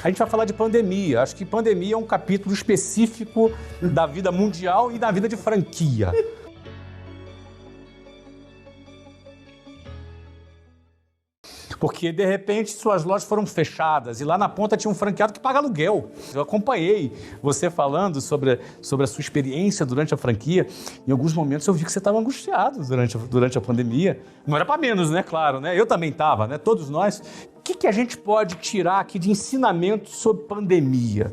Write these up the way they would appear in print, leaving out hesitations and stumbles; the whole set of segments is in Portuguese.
A gente vai falar de pandemia. Acho que pandemia é um capítulo específico da vida mundial e da vida de franquia. Porque, de repente, suas lojas foram fechadas e lá na ponta tinha um franqueado que paga aluguel. Eu acompanhei você falando sobre a sua experiência durante a franquia. Em alguns momentos eu vi que você estava angustiado durante a pandemia. Não era para menos, né? Claro, né? Eu também estava, né? Todos nós. O que a gente pode tirar aqui de ensinamento sobre pandemia?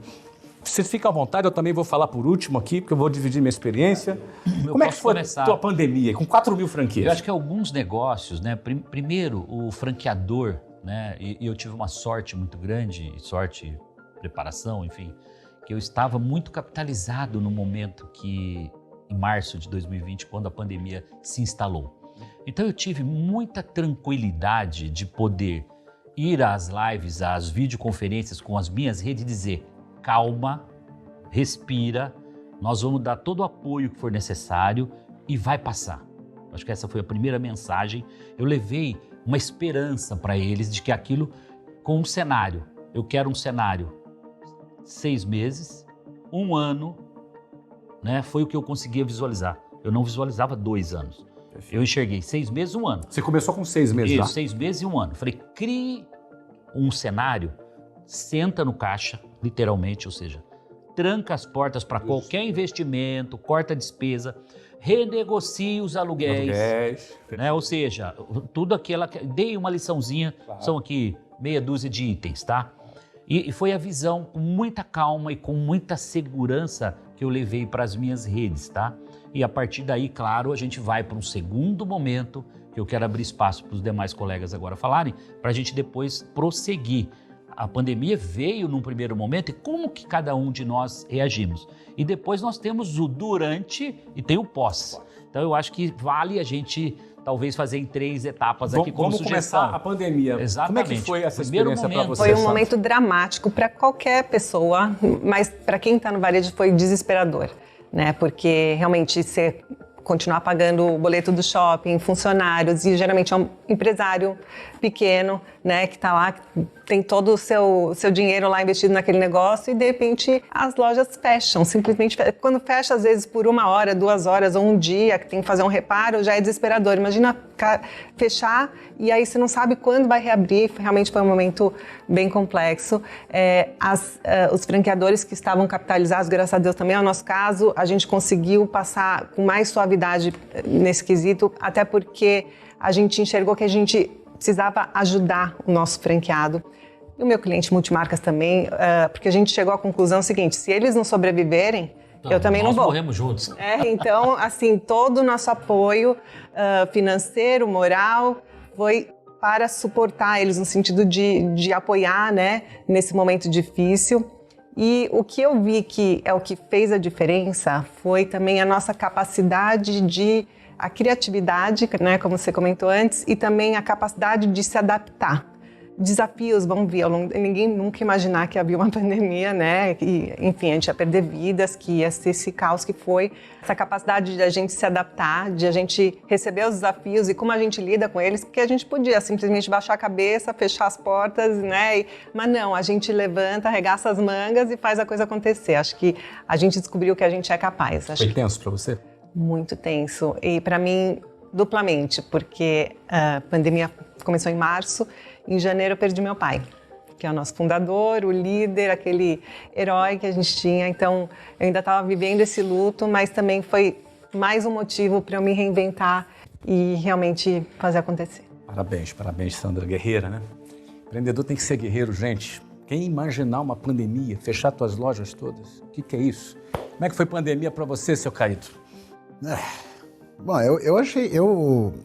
Você fica à vontade, eu também vou falar por último aqui, porque eu vou dividir minha experiência. Como é que foi a tua pandemia, com 4.000 franquias? Eu acho que alguns negócios, né? Primeiro, o franqueador, né? E eu tive uma sorte muito grande, preparação, enfim, que eu estava muito capitalizado no momento em março de 2020, quando a pandemia se instalou. Então eu tive muita tranquilidade de poder ir às lives, às videoconferências com as minhas redes e dizer: calma, respira, nós vamos dar todo o apoio que for necessário e vai passar. Acho que essa foi a primeira mensagem. Eu levei uma esperança para eles de que aquilo, com um cenário, eu quero um cenário 6 meses, 1 ano, né? Foi o que eu conseguia visualizar. Eu não visualizava 2 anos. Eu enxerguei 6 meses, 1 ano. Você começou com 6 meses, Isso, 6 meses e 1 ano. Falei, crie um cenário, senta no caixa, literalmente, ou seja, tranca as portas para qualquer investimento, corta a despesa, renegocie os aluguéis, né? Ou seja, tudo aquilo, dei uma liçãozinha, são aqui meia dúzia de itens, tá? E foi a visão com muita calma e com muita segurança que eu levei para as minhas redes, tá? E a partir daí, claro, a gente vai para um segundo momento, que eu quero abrir espaço para os demais colegas agora falarem, para a gente depois prosseguir. A pandemia veio num primeiro momento e como que cada um de nós reagimos. E depois nós temos o durante e tem o pós. Então eu acho que vale a gente talvez fazer em 3 etapas aqui como sugestão. Vamos começar a pandemia. Exatamente. Como é que foi essa experiência para você? Foi um momento dramático para qualquer pessoa, mas para quem está no varejo foi desesperador, né? Porque realmente você continuar pagando o boleto do shopping, funcionários, e geralmente é um empresário pequeno, né, que está lá, tem todo o seu dinheiro lá investido naquele negócio e de repente as lojas fecham, simplesmente quando fecha às vezes por 1 hora, 2 horas ou um dia que tem que fazer um reparo, já é desesperador. Imagina fechar e aí você não sabe quando vai reabrir. Realmente foi um momento bem complexo. Os franqueadores que estavam capitalizados, graças a Deus também é o nosso caso, a gente conseguiu passar com mais suavidade nesse quesito, até porque a gente enxergou que a gente precisava ajudar o nosso franqueado e o meu cliente multimarcas também, porque a gente chegou à conclusão seguinte: se eles não sobreviverem, eu também não vou. Nós morremos juntos. Então, assim, todo o nosso apoio financeiro, moral, foi para suportar eles no sentido de apoiar, né, nesse momento difícil. E o que eu vi que é o que fez a diferença foi também a nossa capacidade a criatividade, né, como você comentou antes, e também a capacidade de se adaptar. Desafios vão vir, ninguém nunca imaginar que havia uma pandemia, né, e, enfim, a gente ia perder vidas, que ia ser esse caos que foi. Essa capacidade de a gente se adaptar, de a gente receber os desafios e como a gente lida com eles, porque a gente podia simplesmente baixar a cabeça, fechar as portas, né, mas não, a gente levanta, arregaça as mangas e faz a coisa acontecer. Acho que a gente descobriu que a gente é capaz. Foi tenso para você? Muito tenso, e para mim duplamente, porque a pandemia começou em março, em janeiro eu perdi meu pai, que é o nosso fundador, o líder, aquele herói que a gente tinha. Então eu ainda estava vivendo esse luto, mas também foi mais um motivo para eu me reinventar e realmente fazer acontecer. Parabéns, Sandra, guerreira, né? Empreendedor tem que ser guerreiro, gente. Quem imaginar uma pandemia, fechar suas lojas todas, o que é isso? Como é que foi pandemia para você, seu Caíto? Bom, eu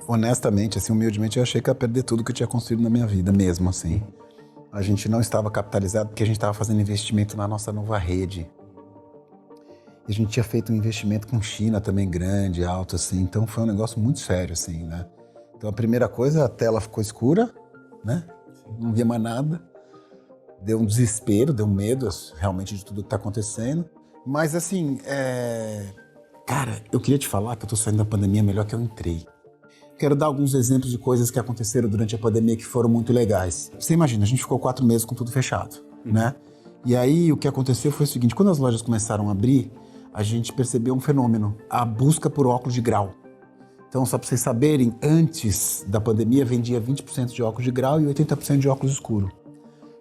honestamente, assim, humildemente, eu achei que ia perder tudo que eu tinha construído na minha vida mesmo, assim. A gente não estava capitalizado porque a gente estava fazendo investimento na nossa nova rede. E a gente tinha feito um investimento com China também grande, alto, assim, então foi um negócio muito sério, assim, né? Então a primeira coisa, a tela ficou escura, né? Não via mais nada. Deu um desespero, deu medo, realmente, de tudo que está acontecendo. Mas, assim, cara, eu queria te falar que eu tô saindo da pandemia melhor que eu entrei. Quero dar alguns exemplos de coisas que aconteceram durante a pandemia que foram muito legais. Você imagina, a gente ficou 4 meses com tudo fechado, né? E aí o que aconteceu foi o seguinte, quando as lojas começaram a abrir, a gente percebeu um fenômeno, a busca por óculos de grau. Então, só para vocês saberem, antes da pandemia vendia 20% de óculos de grau e 80% de óculos escuro.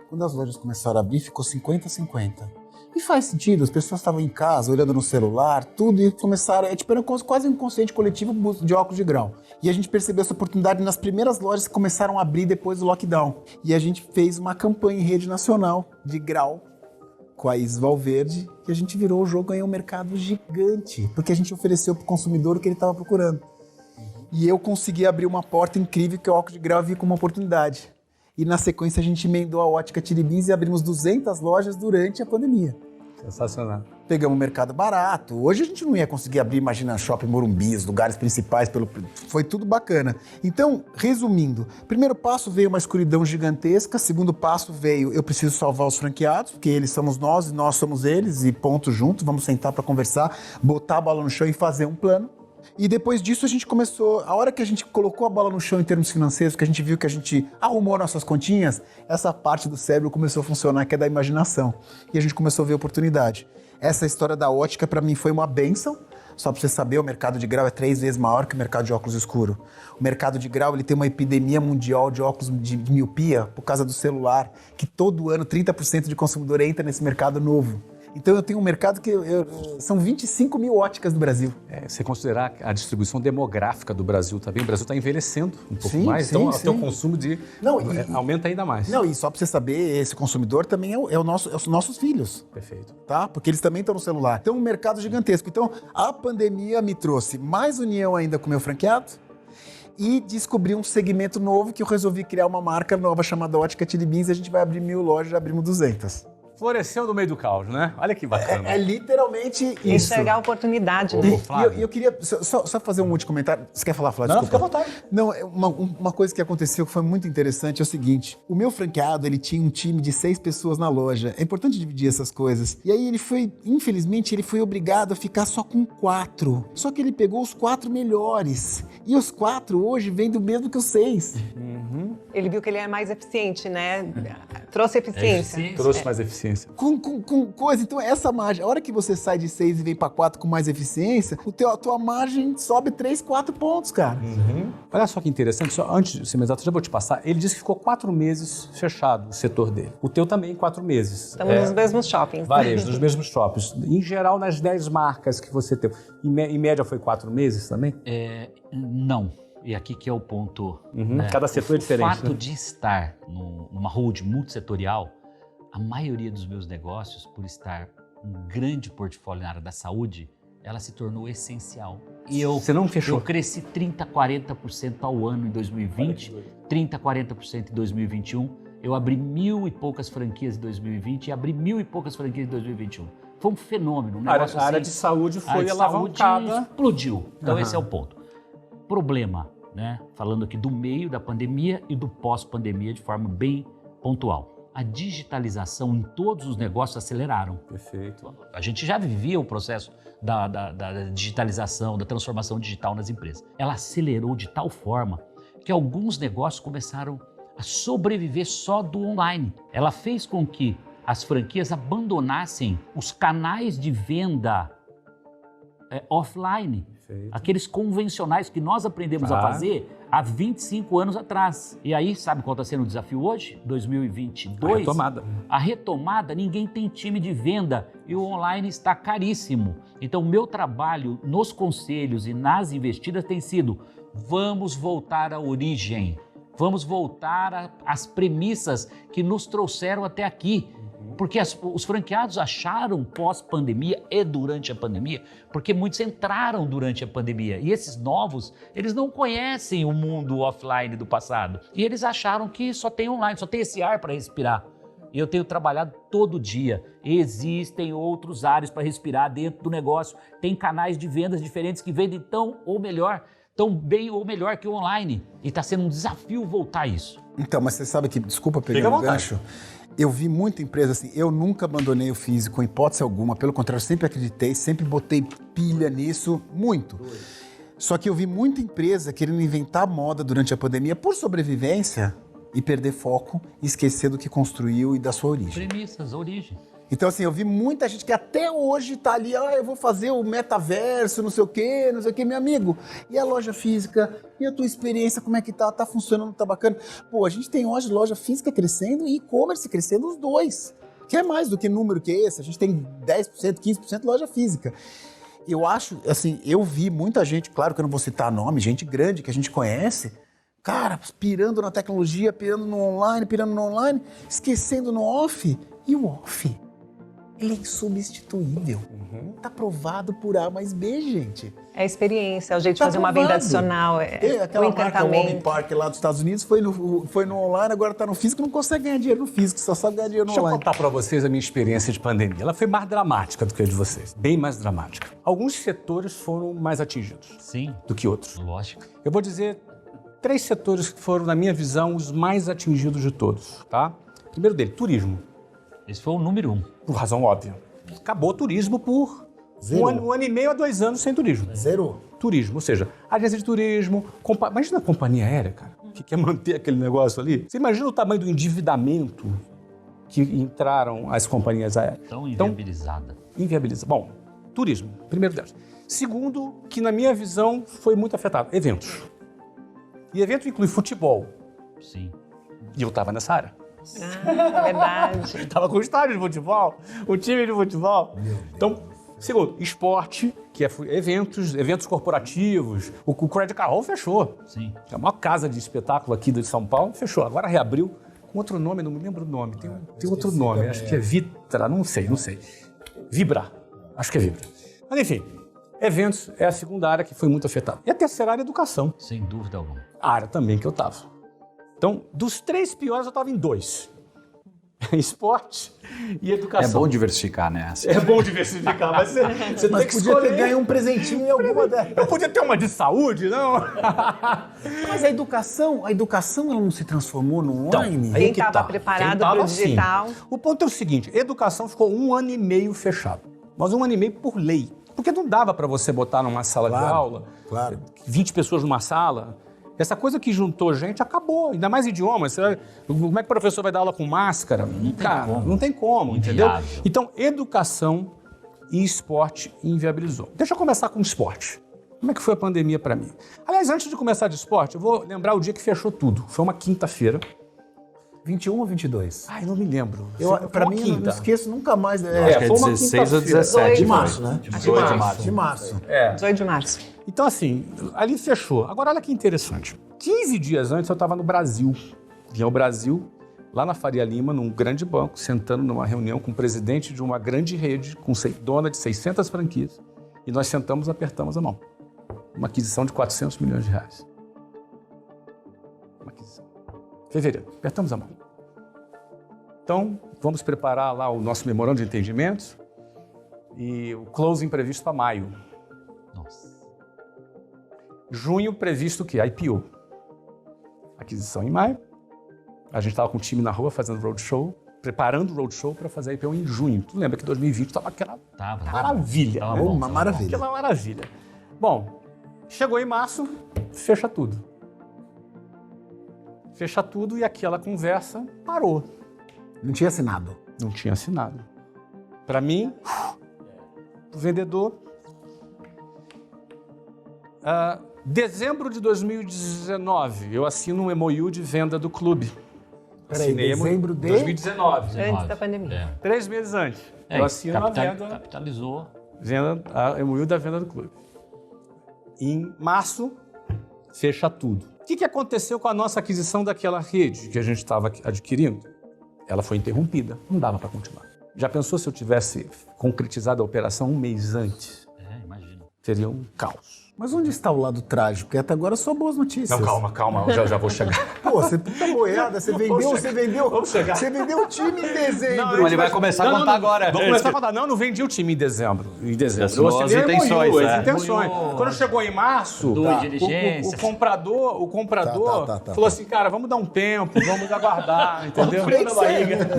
Quando as lojas começaram a abrir, ficou 50-50. E faz sentido, as pessoas estavam em casa, olhando no celular, tudo, e começaram, era quase um inconsciente coletivo de óculos de grau. E a gente percebeu essa oportunidade nas primeiras lojas que começaram a abrir depois do lockdown. E a gente fez uma campanha em rede nacional de grau com a Isis Valverde, que a gente virou o jogo, ganhou um mercado gigante, porque a gente ofereceu para o consumidor o que ele estava procurando. E eu consegui abrir uma porta incrível que o óculos de grau vi como uma oportunidade. E na sequência a gente emendou a Ótica Tiribins e abrimos 200 lojas durante a pandemia. Sensacional. Pegamos um mercado barato. Hoje a gente não ia conseguir abrir, imagina, Shopping Morumbi, os lugares principais, foi tudo bacana. Então, resumindo, primeiro passo veio uma escuridão gigantesca, segundo passo veio eu preciso salvar os franqueados, porque eles somos nós e nós somos eles, e ponto junto, vamos sentar para conversar, botar a bola no chão e fazer um plano. E depois disso a gente começou, a hora que a gente colocou a bola no chão em termos financeiros, que a gente viu que a gente arrumou nossas continhas, essa parte do cérebro começou a funcionar, que é da imaginação. E a gente começou a ver oportunidade. Essa história da ótica para mim foi uma bênção. Só para você saber, o mercado de grau é 3 vezes maior que o mercado de óculos escuro. O mercado de grau ele tem uma epidemia mundial de óculos de miopia por causa do celular, que todo ano 30% de consumidor entra nesse mercado novo. Então eu tenho um mercado que são 25 mil óticas no Brasil. Se considerar a distribuição demográfica do Brasil também, o Brasil está envelhecendo um pouco mais, sim, então sim. o teu consumo aumenta ainda mais. Não, e só para você saber, esse consumidor também é os nossos filhos. Perfeito. Tá? Porque eles também estão no celular. Então, um mercado gigantesco. Então, a pandemia me trouxe mais união ainda com o meu franqueado e descobri um segmento novo que eu resolvi criar uma marca nova chamada Ótica Tiribins e a gente vai abrir 1000 lojas, já abrimos 200. Floresceu no meio do caos, né? Olha que bacana. É literalmente isso. Enxergar a oportunidade, né? E eu queria só fazer um último comentário. Você quer falar, Flávio? Não, Desculpa. fica à vontade. Não, uma coisa que aconteceu que foi muito interessante é o seguinte. O meu franqueado, ele tinha um time de 6 pessoas na loja. É importante dividir essas coisas. E aí infelizmente, ele foi obrigado a ficar só com 4. Só que ele pegou os 4 melhores. E os 4 hoje vêm do mesmo que os 6. Ele viu que ele é mais eficiente, né? Trouxe eficiência. Trouxe mais eficiência. Com coisa, então essa margem, a hora que você sai de 6 e vem para 4 com mais eficiência, a tua margem sobe 3, 4 pontos, cara. Olha só que interessante, só antes de ser mais exato, já vou te passar. Ele disse que ficou 4 meses fechado o setor dele. O teu também 4 meses. Estamos nos mesmos shoppings. Varejo, nos mesmos shoppings. Em geral, nas 10 marcas que você teve. Em média foi 4 meses também? Não. E aqui que é o ponto. Cada setor é diferente. O fato de estar numa hold multissetorial, a maioria dos meus negócios, por estar um grande portfólio na área da saúde, ela se tornou essencial. E Você não fechou? Eu cresci 30%, 40% ao ano em 2020, 30%, 40% em 2021. Eu abri 1000 e poucas franquias em 2020 e abri 1000 e poucas franquias em 2021. Foi um fenômeno. Um negócio A área de saúde foi alavancada. Explodiu. Então esse é o ponto. Problema, né? Falando aqui do meio da pandemia e do pós-pandemia de forma bem pontual. A digitalização em todos os negócios aceleraram. Perfeito. A gente já vivia o processo da digitalização, da transformação digital nas empresas. Ela acelerou de tal forma que alguns negócios começaram a sobreviver só do online. Ela fez com que as franquias abandonassem os canais de venda offline. Perfeito. Aqueles convencionais que nós aprendemos a fazer há 25 anos atrás. E aí, sabe qual está sendo o desafio hoje? 2022. A retomada. A retomada, ninguém tem time de venda e o online está caríssimo. Então, o meu trabalho nos conselhos e nas investidas tem sido: vamos voltar à origem, vamos voltar às premissas que nos trouxeram até aqui. Porque os franqueados acharam pós-pandemia e durante a pandemia, porque muitos entraram durante a pandemia. E esses novos, eles não conhecem o mundo offline do passado. E eles acharam que só tem online, só tem esse ar para respirar. E eu tenho trabalhado todo dia. Existem outros ares para respirar dentro do negócio. Tem canais de vendas diferentes que vendem tão bem ou melhor que o online. E está sendo um desafio voltar a isso. Então, mas você sabe que, desculpa pegar o gancho, eu vi muita empresa assim, eu nunca abandonei o físico, em hipótese alguma, pelo contrário, sempre acreditei, sempre botei pilha nisso, muito. Só que eu vi muita empresa querendo inventar moda durante a pandemia por sobrevivência, e perder foco e esquecer do que construiu e da sua origem. Premissas, origem. Então, assim, eu vi muita gente que até hoje tá ali, eu vou fazer o metaverso, não sei o quê, meu amigo. E a loja física? E a tua experiência, como é que tá? Tá funcionando, tá bacana? Pô, a gente tem hoje loja física crescendo e e-commerce crescendo os dois. Que é mais do que número que esse. A gente tem 10%, 15% loja física. Eu acho, assim, eu vi muita gente, claro que eu não vou citar nome, gente grande que a gente conhece, cara, pirando na tecnologia, pirando no online, esquecendo no off. E o off? Ele é insubstituível. Tá provado por A mais B, gente. É a experiência, é o jeito de Tá fazer uma venda provado. adicional, Tem o aquela marca Home encantamento. Park lá dos Estados Unidos, foi no online, agora tá no físico, não consegue ganhar dinheiro no físico, só sabe ganhar dinheiro no Deixa eu online. contar para vocês a minha experiência de pandemia. Ela foi mais dramática do que a de vocês, bem mais dramática. Alguns setores foram mais atingidos Sim, do que outros. lógico. Eu vou dizer 3 setores que foram, na minha visão, os mais atingidos de todos, tá? Primeiro dele, turismo, Esse foi o número 1. por razão óbvia. Acabou o turismo por Zero. um ano e meio a 2 anos sem turismo. Zero. Turismo, ou seja, agência de turismo, imagina a companhia aérea, cara, que quer manter aquele negócio ali. Você imagina o tamanho do endividamento que entraram as companhias aéreas. Tão inviabilizada. Inviabiliza. Bom, turismo, primeiro deles. Segundo, que na minha visão foi muito afetado, eventos. E evento inclui futebol. Sim. E eu estava nessa área. É verdade. Estava com o estádio de futebol, o time de futebol. Então, segundo, esporte, que é eventos corporativos. O Credit Card Hall fechou. Sim. É a maior casa de espetáculo aqui de São Paulo, fechou. Agora reabriu com outro nome, não me lembro o nome. Tem outro nome, acho que é Vitra, não sei. Vibra, acho que é Vibra. Mas enfim, eventos é a segunda área que foi muito afetada. E a terceira área é educação, Sem dúvida alguma. a área também que eu estava. Então, dos 3 piores, eu estava em 2. Esporte e É educação. bom diversificar, né? Assim. É bom diversificar, mas você tem Mas que podia escolher. ter ganho um presentinho em alguma delas. Eu podia ter uma de saúde, não? Mas a educação ela não se transformou no online? aí Quem que estava tá. preparado Quem tava, para o sim. digital. O ponto é o seguinte, educação ficou 1 ano e meio fechado. Mas 1 ano e meio por lei. Porque não dava para você botar numa sala de aula, claro. 20 pessoas numa sala. Essa coisa que juntou gente acabou. Ainda mais idiomas. Como é que o professor vai dar aula com máscara? Não tem como, entendeu? Inviável. Então, educação e esporte inviabilizou. Deixa eu começar com esporte. Como é que foi a pandemia para mim? Aliás, antes de começar de esporte, eu vou lembrar o dia que fechou tudo. Foi uma quinta-feira. 21 ou 22? Ai, não me lembro. Pra Foi uma mim, eu não quinta. esqueço nunca mais. Acho que é foi uma 16 ou quinta-feira. 17. De março, né? 18 de março. De março. 18 de março. Então, assim, ali fechou. Agora, olha que interessante. 15 dias antes, eu estava no Brasil. Vim ao Brasil, lá na Faria Lima, num grande banco, sentando numa reunião com o presidente de uma grande rede, dona de 600 franquias. E nós sentamos e apertamos a mão. Uma aquisição de 400 milhões de reais. Uma aquisição. Fevereiro, apertamos a mão. Então, vamos preparar lá o nosso memorando de entendimentos e o closing previsto para maio. Nossa. Junho previsto o quê? IPO. Aquisição em maio. A gente estava com o time na rua fazendo roadshow, preparando o roadshow para fazer a IPO em junho. Tu lembra que 2020 estava aquela Tava. maravilha. Tava né? bom, Uma tava maravilha. Aquela maravilha. Bom, chegou em março, fecha tudo. Fecha tudo e aquela conversa parou. Não tinha assinado. Não tinha assinado. Para mim, o vendedor. Dezembro de 2019, eu assino um MOU de venda do clube. Peraí, Assinei dezembro de... 2019. Antes da pandemia. É. 3 meses antes. Eu assino a Capitalizou. a MOU da venda do clube. Em março, fecha tudo. O que aconteceu com a nossa aquisição daquela rede que a gente estava adquirindo? Ela foi interrompida, não dava para continuar. Já pensou se eu tivesse concretizado a operação um mês antes? É, imagina. Seria um caos. Mas onde está o lado trágico? Porque até agora só boas notícias. Não, calma, eu já vou chegar. Pô, você puta boiada, você vendeu. Vamos chegar. Você vendeu o time em dezembro. Não, ele vai começar a contar agora. Vou começar a contar. Não vendi o time em dezembro. Assinou Eu as assinei intenções, MOU, né? as intenções. Quando chegou em março, Due diligência. o comprador Tá. falou assim, cara, vamos dar um tempo, vamos aguardar, entendeu?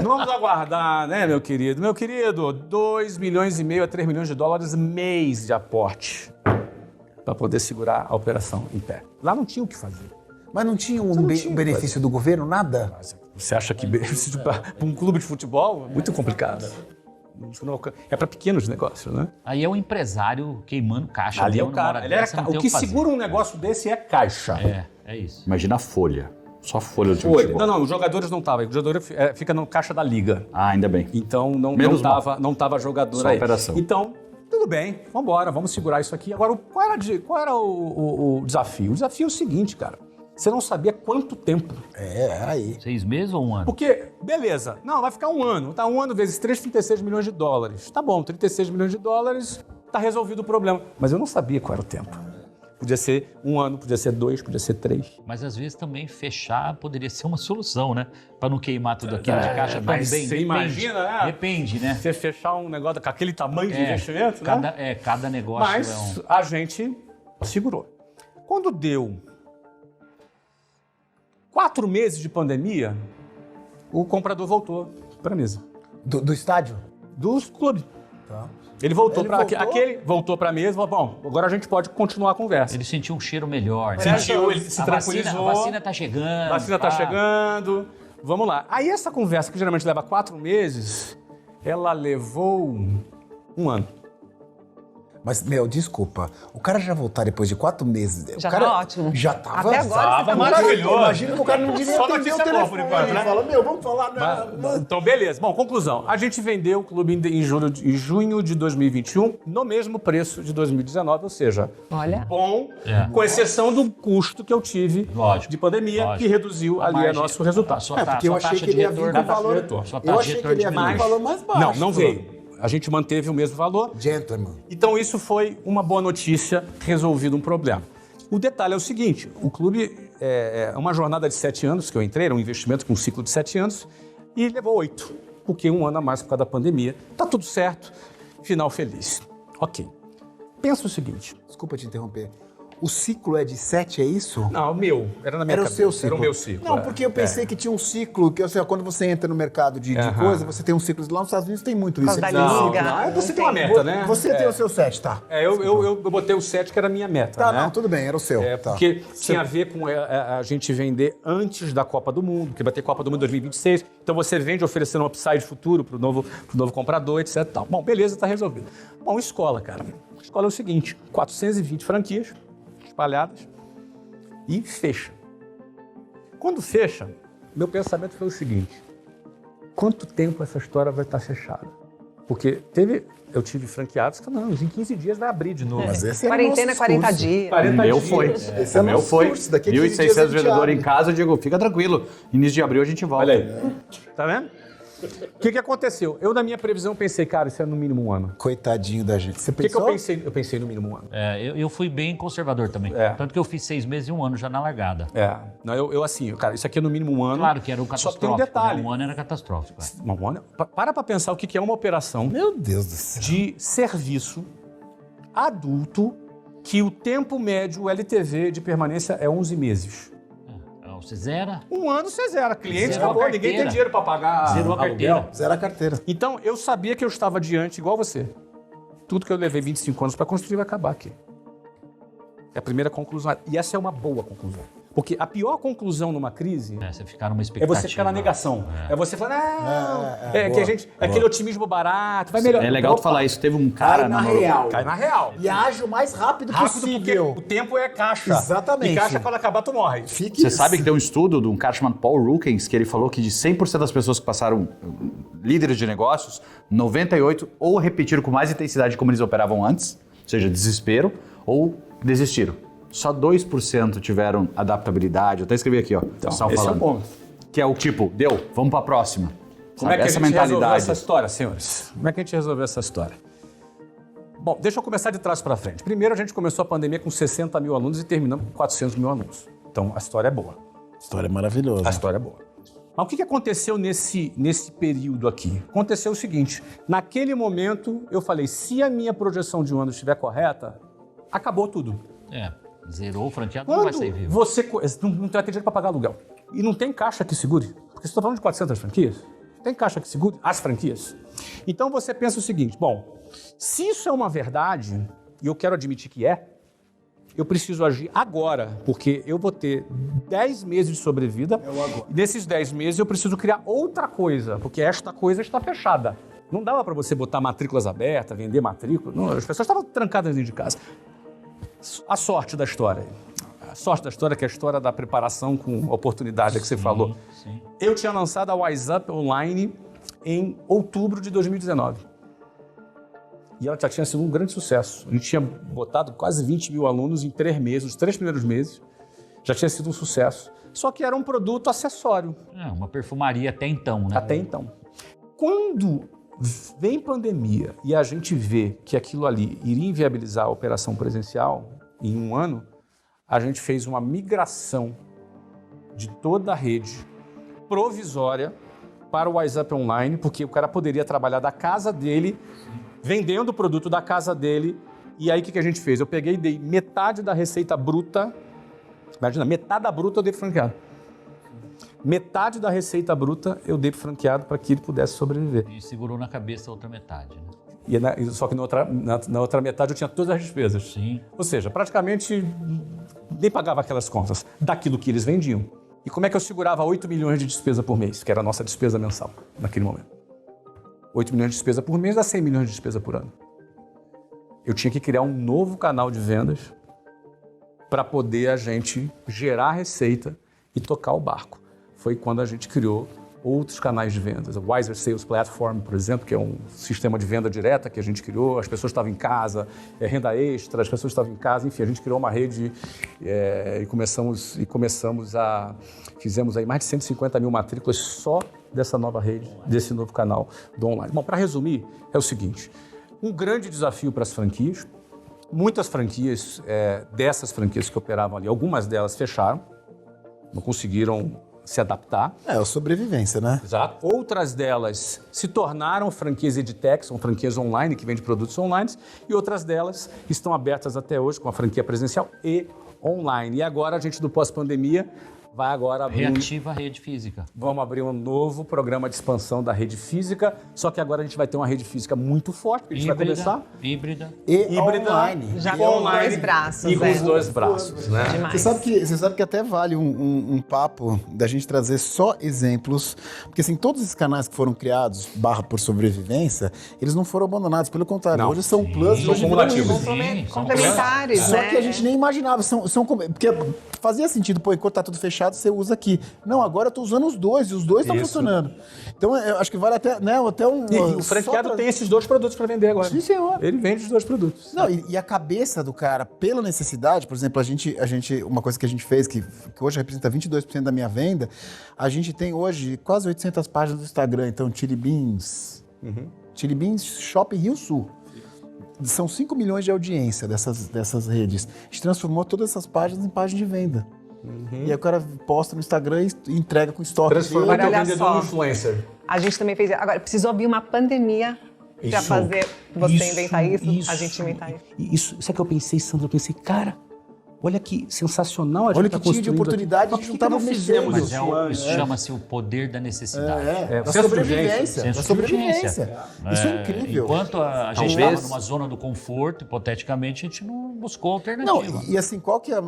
Vamos aguardar, né, meu querido? Meu querido, 2,5 milhões a 3 milhões de dólares mês de aporte para poder segurar a operação em pé. Lá não tinha o que fazer. Mas não tinha Você não um tinha, benefício do governo, nada? Você acha que para um clube de futebol é muito complicado? É para pequenos negócios, né? Aí é o empresário queimando caixa. Ali é o numa hora cara. dessa, não O tem que fazer. segura um negócio desse é caixa. É isso. Imagina a folha. Só a folha do time de Foi. futebol. Não, os jogadores não estavam. O jogador fica no caixa da liga. Ah, ainda bem. Então Menos não tava jogador Só aí. operação. Então, tudo bem, vamos embora, vamos segurar isso aqui. Agora, qual era o desafio? O desafio é o seguinte, cara. Você não sabia quanto tempo. Aí. 6 meses ou um ano? Porque, beleza, não, vai ficar um ano. Tá, um ano vezes 3, 36 milhões de dólares. Tá bom, 36 milhões de dólares, tá resolvido o problema. Mas eu não sabia qual era o tempo. Podia ser um ano, podia ser 2, podia ser 3. Mas às vezes também fechar poderia ser uma solução, né? Para não queimar tudo aquilo de caixa tão mas bem. você Depende. imagina, né? Depende, né? Você fechar um negócio com aquele tamanho de investimento, né? Cada negócio Mas é um... a gente segurou. Quando deu 4 meses de pandemia, o comprador voltou para a mesa. Do estádio? Dos clubes. Tá. Ele voltou Ele para voltou? aquele, voltou para a mesa e falou, bom, agora a gente pode continuar a conversa. Ele sentiu um cheiro melhor. né? Sentiu, ele se tranquilizou. A vacina tá chegando. A vacina tá chegando, vamos lá. Aí essa conversa, que geralmente leva 4 meses, ela levou um ano. Mas, desculpa. O cara já voltar depois de 4 meses. Já o cara tá ótimo. Já tava. Até agora você tá maravilhoso. Imagina que o cara não devia Só atender o notícia boa, telefone. por enquanto, né? Ele fala, vamos falar. Então, beleza. Bom, conclusão. A gente vendeu o clube em junho de 2021 no mesmo preço de 2019, ou seja, Olha. bom, com exceção do custo que eu tive Lógico, de pandemia, lógico. que reduziu ali margem- nosso resultado. a sua Porque eu achei taxa que de ele ia vir retorno- com valor. Sua Eu taxa de achei que retorno ele ia vir com diminui. valor mais baixo. Não veio. A gente manteve o mesmo valor. Gentleman. Então, isso foi uma boa notícia, resolvido um problema. O detalhe é o seguinte, o clube é uma jornada de 7 anos que eu entrei, era um investimento com um ciclo de 7 anos, e levou 8, porque um ano a mais por causa da pandemia. Tá tudo certo, final feliz. Ok. Pensa o seguinte. Desculpa te interromper. O ciclo é de 7, é isso? Não, o meu. Era na minha Era o cabeça. seu ciclo? Era o meu ciclo. Não, porque eu pensei que tinha um ciclo, que quando você entra no mercado de coisa, você tem um ciclo. Lá nos Estados Unidos tem muito isso. Por causa Eles da têm um liga. ciclo. Não, você tem uma meta, né? Você tem o seu 7, tá? Eu botei o 7, que era a minha meta, Tá, né? não, tudo bem, era o seu. Tá. Porque tinha a ver com a gente vender antes da Copa do Mundo, porque vai ter Copa do Mundo em 2026. Então você vende oferecendo um upside futuro pro novo comprador, etc. Tal. Bom, beleza, tá resolvido. Bom, escola, cara. A escola é o seguinte: 420 franquias espalhadas e fecha. Quando fecha, meu pensamento foi o seguinte: quanto tempo essa história vai estar fechada? Porque eu tive franqueados que falaram, não, em 15 dias vai abrir de novo. Mas esse é Quarentena, o nosso 40 discurso. dias. 40 O meu dias. foi. Esse é O meu nosso foi. curso, daqui a 15 dias a 1.600 gente vendedores abre. em casa, eu digo, fica tranquilo. Início de abril a gente volta. Olha aí. Tá vendo? O que aconteceu? Eu, na minha previsão, pensei, cara, isso é no mínimo um ano. Coitadinho da gente. Você O que eu pensou? pensei? Eu pensei no mínimo um ano. Eu fui bem conservador também. Tanto que eu fiz 6 meses e um ano já na largada. Não, eu assim, cara, isso aqui é no mínimo um ano. Claro que era um Só catastrófico. que tem um detalhe. Né? Um ano era catastrófico. Um ano, para pensar o que é uma operação Meu Deus do céu. de serviço adulto que o tempo médio LTV de permanência é 11 meses. Você zera, Um ano você zera. Cliente Zerou a acabou, ninguém tem carteira. dinheiro para pagar Zerou a aluguel. carteira. Zero a carteira. Então, eu sabia que eu estava diante, igual você. Tudo que eu levei 25 anos para construir vai acabar aqui. É a primeira conclusão. E essa é uma boa conclusão. Porque a pior conclusão numa crise você ficar numa é expectativa. você ficar na negação. É você falar, não, boa, que a gente, aquele otimismo barato, vai melhorar. É legal tu falar isso. Teve um cara na real. Cai na real. E age o mais rápido Rápido porque possível. o tempo é caixa. Exatamente. E caixa, quando acabar, tu morre. Fique Você sabe que tem um estudo de um cara chamado Paul Rukens, que ele falou que de 100% das pessoas que passaram líderes de negócios, 98 ou repetiram com mais intensidade como eles operavam antes, ou seja, desespero, ou desistiram. Só 2% tiveram adaptabilidade. Eu até escrevi aqui, ó. Então, estavam esse é o falando. ponto. Que é o tipo, deu, vamos pra próxima. Como Sabe? é que a Essa gente resolveu mentalidade. essa história, senhores? Como é que a gente resolveu essa história? Bom, deixa eu começar de trás para frente. Primeiro, a gente começou a pandemia com 60 mil alunos e terminamos com 400 mil alunos. Então, a história é boa. História maravilhosa. A história é boa. Mas o que aconteceu nesse período aqui? Aconteceu o seguinte, naquele momento eu falei, se a minha projeção de um ano estiver correta, acabou tudo. Zerou o franqueado, não vai sair vivo. Você não vai ter dinheiro para pagar aluguel. E não tem caixa que segure. Porque você está falando de 400 franquias, tem caixa que segure as franquias. Então você pensa o seguinte, bom, se isso é uma verdade, e eu quero admitir que é, eu preciso agir agora, porque eu vou ter 10 meses de sobrevida. E nesses 10 meses eu preciso criar outra coisa, porque esta coisa está fechada. Não dava para você botar matrículas abertas, vender matrícula. Não, as pessoas estavam trancadas dentro de casa. A sorte da história. A sorte da história, que é a história da preparação com oportunidade que você falou. Sim. Eu tinha lançado a WiseUp Online em outubro de 2019. E ela já tinha sido um grande sucesso. A gente tinha botado quase 20 mil alunos em 3 meses, os 3 primeiros meses. Já tinha sido um sucesso. Só que era um produto acessório. Uma perfumaria até então, né? Até então. Quando vem pandemia e a gente vê que aquilo ali iria inviabilizar a operação presencial em um ano, a gente fez uma migração de toda a rede provisória para o WiseUp Online, porque o cara poderia trabalhar da casa dele, vendendo o produto da casa dele. E aí o que a gente fez? Eu peguei e dei metade da receita bruta, imagina, metade da bruta eu dei pro franqueado. Metade da receita bruta eu dei pro franqueado para que ele pudesse sobreviver. E segurou na cabeça a outra metade, né? Só que na outra metade eu tinha todas as despesas. Sim. Ou seja, praticamente nem pagava aquelas contas daquilo que eles vendiam. E como é que eu segurava 8 milhões de despesa por mês, que era a nossa despesa mensal naquele momento? 8 milhões de despesa por mês dá 100 milhões de despesa por ano. Eu tinha que criar um novo canal de vendas para poder a gente gerar receita e tocar o barco. Foi quando a gente criou outros canais de vendas. O Wiser Sales Platform, por exemplo, que é um sistema de venda direta que a gente criou. As pessoas estavam em casa, renda extra, as pessoas estavam em casa. Enfim, a gente criou uma rede fizemos aí mais de 150 mil matrículas só dessa nova rede, desse novo canal do online. Bom, para resumir, é o seguinte, um grande desafio para as franquias. Muitas franquias, dessas franquias que operavam ali, algumas delas fecharam, não conseguiram se adaptar. É a sobrevivência, né? Exato. Outras delas se tornaram franquias edtech, são franquias online que vendem produtos online, e outras delas estão abertas até hoje com a franquia presencial e online. E agora a gente do pós-pandemia vai agora abrir Reativa a rede física. Vamos abrir um novo programa de expansão da rede física, só que agora a gente vai ter uma rede física muito forte, a gente vai começar Híbrida. E híbrida, online. Já e com online, dois braços, e com né? os dois braços, né? Demais. Você sabe que até vale um papo da gente trazer só exemplos, porque assim, todos esses canais que foram criados, por sobrevivência, eles não foram abandonados, pelo contrário, Não. hoje são plus, São hoje cumulativos. viram isso. Sim, são Complementares, Só né? que a gente nem imaginava, porque fazia sentido, enquanto tá tudo fechado, você usa aqui. Não, agora eu tô usando os dois, e os dois estão Isso. funcionando. Então, eu acho que vale até um... E o franqueado tem esses dois produtos para vender agora. Sim, senhor. Ele vende os dois produtos. Não, e a cabeça do cara, pela necessidade, por exemplo, uma coisa que a gente fez, que hoje representa 22% da minha venda, a gente tem hoje quase 800 páginas do Instagram, então Chili Beans, Chili Beans Shopping Rio Sul. São 5 milhões de audiência dessas redes. A gente transformou todas essas páginas em páginas de venda. E aí o cara posta no Instagram e entrega com estoque. Transformar Agora, teu olha vendedor só. em influencer. A gente também fez. Agora, precisou vir uma pandemia para Isso. fazer você Isso, inventar isso, isso. a gente inventar isso. Isso é que eu pensei, Sandra, eu pensei, cara, olha que sensacional a gente Olha tá que tinha de construindo oportunidade, aqui. a Mas gente por não que tava fizemos mexendo. isso antes? Isso chama-se o poder da necessidade. Da senso de sobrevivência. urgência. Da sobrevivência. Isso é incrível. Enquanto a gente Talvez- estava numa zona do conforto, hipoteticamente, a gente não buscou Não, alternativa. e assim,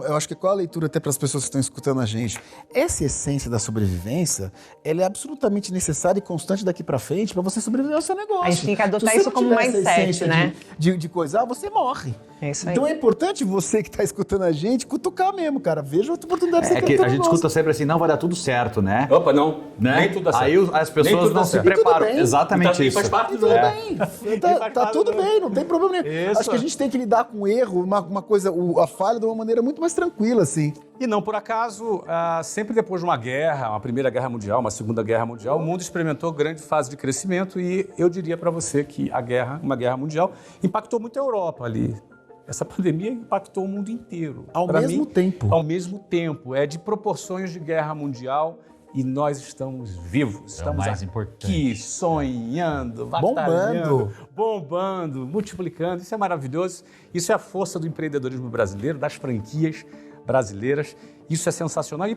eu acho que qual a leitura até para as pessoas que estão escutando a gente? Essa essência da sobrevivência, ela é absolutamente necessária e constante daqui para frente para você sobreviver ao seu negócio. A gente tem que adotar Se você isso não como tiver essa mindset, essência né? De coisar, você morre. É isso aí. Então é importante você que está escutando a gente cutucar mesmo, cara. Veja outra oportunidade de você É que crescer a no gente negócio. escuta sempre assim, não vai dar tudo certo, né? Opa, não. Né? Nem tudo dá certo. Aí as Nem pessoas tudo não dá se certo. preparam. bem. Exatamente E isso. faz parte do Tudo jogo. bem, faz tá parte tudo do- bem, não tem problema nenhum. Isso. Acho que a gente tem que lidar com o erro, uma coisa, a falha de uma maneira muito mais tranquila, assim. E não por acaso, sempre depois de uma guerra, uma Primeira Guerra Mundial, uma Segunda Guerra Mundial, o mundo experimentou grande fase de crescimento e eu diria para você que uma guerra mundial, impactou muito a Europa ali. Essa pandemia impactou o mundo inteiro. Ao Pra mesmo tempo. Ao mesmo tempo. É de proporções de guerra mundial e nós estamos vivos. É o Estamos mais aqui, importante. sonhando, batalhando, Bombando. bombando, multiplicando. Isso é maravilhoso. Isso é a força do empreendedorismo brasileiro, das franquias brasileiras. Isso é sensacional. E